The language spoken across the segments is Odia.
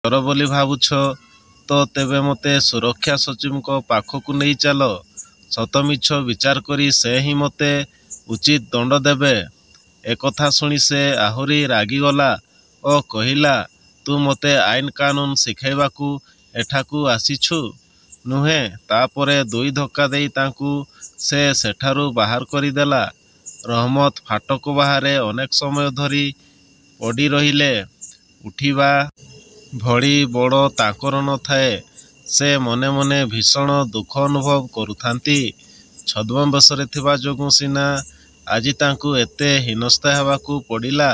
ଚୋର ବୋଲି ଭାବୁଛ ତ ତେବେ ମୋତେ ସୁରକ୍ଷା ସଚିବଙ୍କ ପାଖକୁ ନେଇ ଚାଲ। ସତ ମିଛ ବିଚାର କରି ସେ ହିଁ ମୋତେ ଉଚିତ ଦଣ୍ଡ ଦେବେ। ଏକଥା ଶୁଣି ସେ ଆହୁରି ରାଗିଗଲା ଓ କହିଲା, ତୁ ମୋତେ ଆଇନ କାନୁନ ଶିଖାଇବାକୁ ଏଠାକୁ ଆସିଛୁ, ନୁହେଁ? ତାପରେ ଦୁଇ ଧକ୍କା ଦେଇ ତାଙ୍କୁ ସେ ସେଠାରୁ ବାହାର କରିଦେଲା। ରହମତ ଫାଟକ ବାହାରେ ଅନେକ ସମୟ ଧରି ପଡ଼ି ରହିଲେ। ଉଠିବା ଭଳି ବଳ ତାଙ୍କର ନଥାଏ। ସେ ମନେ ମନେ ଭୀଷଣ ଦୁଃଖ ଅନୁଭବ କରୁଥାନ୍ତି। ଛଦ୍ମବେଶରେ ଥିବା ଯୋଗୁଁ ସିନା ଆଜି ତାଙ୍କୁ ଏତେ ହୀନସ୍ତା ହେବାକୁ ପଡ଼ିଲା।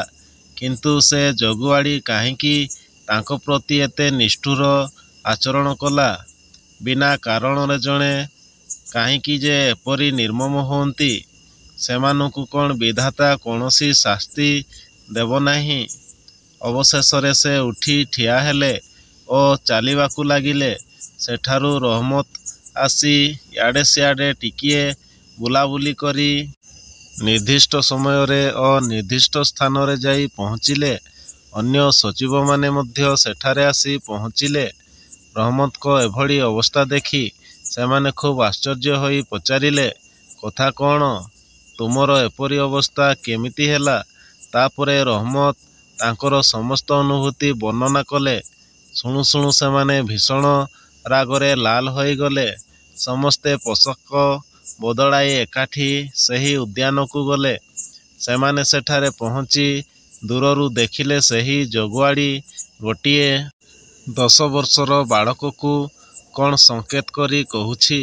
କିନ୍ତୁ ସେ ଜଗୁଆଳି କାହିଁକି ତାଙ୍କ ପ୍ରତି ଏତେ ନିଷ୍ଠୁର ଆଚରଣ କଲା? ବିନା କାରଣରେ ଜଣେ କାହିଁକି ଯେ ଏପରି ନିର୍ମମ ହୁଅନ୍ତି? ସେମାନଙ୍କୁ କ'ଣ ବିଧାତା କୌଣସି ଶାସ୍ତି ଦେବ ନାହିଁ? ଅବଶେଷରେ ସେ ଉଠି ଠିଆ ହେଲେ ଓ ଚାଲିବାକୁ ଲାଗିଲେ। ସେଠାରୁ ରହମତ ଆସି ଇଆଡ଼େ ସିଆଡ଼େ ଟିକିଏ ବୁଲାବୁଲି କରି ନିର୍ଦ୍ଦିଷ୍ଟ ସମୟରେ ଓ ନିର୍ଦ୍ଦିଷ୍ଟ ସ୍ଥାନରେ ଯାଇ ପହଞ୍ଚିଲେ। ଅନ୍ୟ ସଚିବମାନେ ମଧ୍ୟ ସେଠାରେ ଆସି ପହଞ୍ଚିଲେ। ରହମତଙ୍କ ଏଭଳି ଅବସ୍ଥା ଦେଖି ସେମାନେ ଖୁବ୍ ଆଶ୍ଚର୍ଯ୍ୟ ହୋଇ ପଚାରିଲେ, କଥା କ'ଣ? ତୁମର ଏପରି ଅବସ୍ଥା କେମିତି ହେଲା? ତାପରେ ରହମତ ତାଙ୍କର ସମସ୍ତ ଅନୁଭୂତି ବର୍ଣ୍ଣନା କଲେ। ଶୁଣୁ ଶୁଣୁ ସେମାନେ ଭୀଷଣ ରାଗରେ ଲାଲ ହୋଇଗଲେ। ସମସ୍ତେ ପୋଷାକ ବଦଳାଇ ଏକାଠି ସେହି ଉଦ୍ୟାନକୁ ଗଲେ। ସେମାନେ ସେଠାରେ ପହଞ୍ଚି ଦୂରରୁ ଦେଖିଲେ ସେହି ଜଗୁଆଳି ଗୋଟିଏ 10 ବର୍ଷର ବାଳକକୁ କ'ଣ ସଙ୍କେତ କରି କହୁଛି।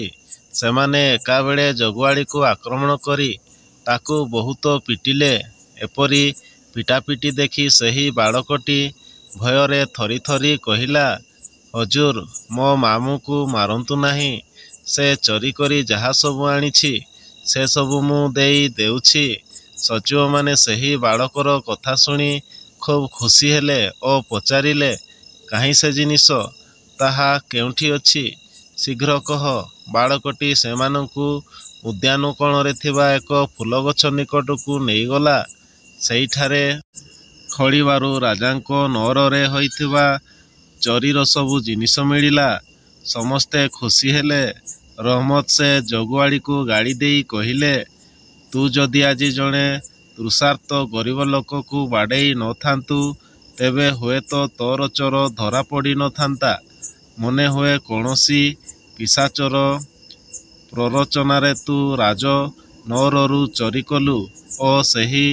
ସେମାନେ ଏକାବେଳେ ଜଗୁଆଳିକୁ ଆକ୍ରମଣ କରି ତାକୁ ବହୁତ ପିଟିଲେ। ଏପରି ପିଟାପିଟି ଦେଖି ସେହି ବାଳକଟି ଭୟରେ ଥରିଥରି କହିଲା, ହଜୁର, ମୋ ମାମୁଁକୁ ମାରନ୍ତୁ ନାହିଁ। ସେ ଚୋରି କରି ଯାହା ସବୁ ଆଣିଛି ସେସବୁ ମୁଁ ଦେଇ ଦେଉଛି। ସଚିବମାନେ ସେହି ବାଳକର କଥା ଶୁଣି ଖୁବ୍ ଖୁସି ହେଲେ ଓ ପଚାରିଲେ, କାହିଁ ସେ ଜିନିଷ? ତାହା କେଉଁଠି ଅଛି? ଶୀଘ୍ର କହ। ବାଳକଟି ସେମାନଙ୍କୁ ଉଦ୍ୟାନ କୋଣରେ ଥିବା ଏକ ଫୁଲଗଛ ନିକଟକୁ ନେଇଗଲା। ସେହିଠାରେ ଖୋଳିବାରୁ ରାଜାଙ୍କ ନଅରରେ ହୋଇଥିବା ଚୋରିର ସବୁ ଜିନିଷ ମିଳିଲା। ସମସ୍ତେ ଖୁସି ହେଲେ। ରହମତ ସେ ଜଗୁଆଳିକୁ ଗାଳି ଦେଇ କହିଲେ, ତୁ ଯଦି ଆଜି ଜଣେ ତୃଷାର୍ତ୍ତ ଗରିବ ଲୋକକୁ ବାଡ଼େଇ ନଥାନ୍ତୁ ତେବେ ହୁଏତ ତୋର ଚୋର ଧରା ପଡ଼ି ନଥାନ୍ତା। ମନେ ହୁଏ କୌଣସି ପିଶାଚର ପ୍ରରୋଚନାରେ ତୁ ରାଜ ନଅରରୁ ଚୋରି କଲୁ ଓ ସେହି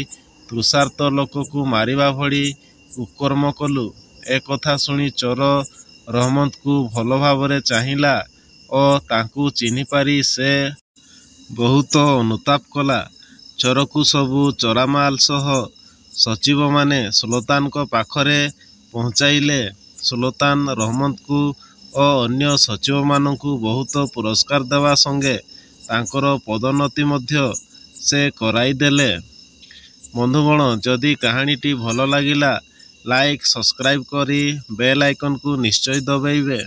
ତୃଷାର୍ତ୍ତ ଲୋକକୁ ମାରିବା ଭଳି କୁକର୍ମ କଲୁ। ଏ କଥା ଶୁଣି ଚୋର ରହମତଙ୍କୁ ଭଲ ଭାବରେ ଚାହିଁଲା ଓ ତାଙ୍କୁ ଚିହ୍ନିପାରି ସେ ବହୁତ ଅନୁତାପ କଲା। ଚୋରକୁ ସବୁ ଚୋରାମାଲ ସହ ସଚିବମାନେ ସୁଲତାନଙ୍କ ପାଖରେ ପହଞ୍ଚାଇଲେ। ସୁଲତାନ ରହମତଙ୍କୁ ଓ ଅନ୍ୟ ସଚିବମାନଙ୍କୁ ବହୁତ ପୁରସ୍କାର ଦେବା ସଙ୍ଗେ ତାଙ୍କର ପଦୋନ୍ନତି ମଧ୍ୟ ସେ କରାଇଦେଲେ। ବନ୍ଧୁଗଣ, ଯଦି କାହାଣୀଟି ଭଲ ଲାଗିଲା ଲାଇକ୍, ସବସ୍କ୍ରାଇବ୍ କରି ବେଲ୍ ଆଇକନକୁ ନିଶ୍ଚୟ ଦବାଇବେ।